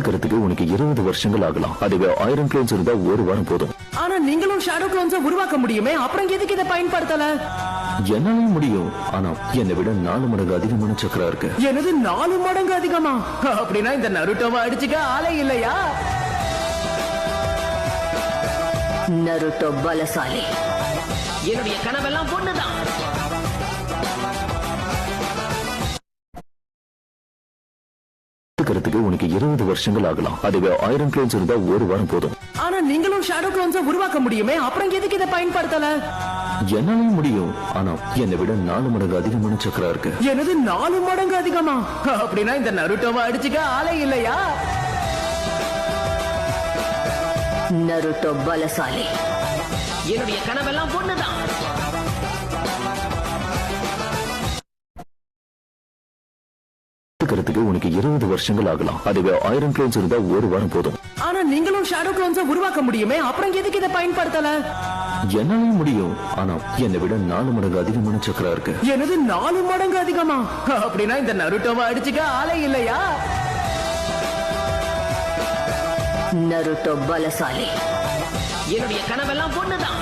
இருக்கிறதுக்கு உனக்கு 20 வருஷங்கள் ஆகலாம். அதுவே 1000 clones இருந்தா ஒரு வாரம் போதும். ஆனா நீங்களும் ஷேடோ க்ளோன்ஸை உருவாக்க முடியுமே, அப்புறம் எதுக்கு இதை பயன்படுத்தல? என்னாலும் முடியும், ஆனா என்னை விட 4 மடங்கு அதிகமான சக்கரா இருக்கு. எனது 4 மடங்கு அதிகமா? அப்படின்னா இந்த நருட்டோவை அடிச்சுக்க ஆளே இல்லையா? நருட்டோ பலசாலி. என்னுடைய கனவெல்லாம் பொண்ணுதான். இருக்கிறதுக்கு உனக்கு 20 வருஷங்கள் ஆகலாம். அதுவே 1000 clones இருந்தா ஒரு வாரம் போதும். ஆனா நீங்களும் ஷேடோ க்ளோன்ஸை உருவாக்க முடியுமே, அப்புறம் எதுக்கு இதை பயன்படுத்தல? என்னாலும் முடியும், ஆனா என்னை விட 4 மடங்கு அதிகமான சக்கரா இருக்கு. எனது 4 மடங்கு அதிகமா? அப்படின்னா இந்த நருட்டோவை அடிச்சுக்க ஆளே இல்லையா? நருட்டோ பலசாலி. என்னுடைய கனவெல்லாம் பொண்ணுதான். இருக்கிறதுக்கு உனக்கு 20 வருஷங்கள் ஆகலாம். அதுவே 1000 clones இருந்தா ஒரு வாரம் போதும். ஆனா நீங்களும் ஷேடோ க்ளோன்ஸை உருவாக்க முடியுமே, அப்புறம் எதுக்கு இதை பயன்படுத்தல? என்னாலும் முடியும், ஆனா என்னை விட 4 மடங்கு அதிகமான சக்கரா இருக்கு. எனது 4 மடங்கு அதிகமா? அப்படின்னா இந்த நருட்டோவை அடிச்சுக்க ஆளே இல்லையா? நருட்டோ பலசாலி. என்னுடைய கனவெல்லாம் பொண்ணுதான்.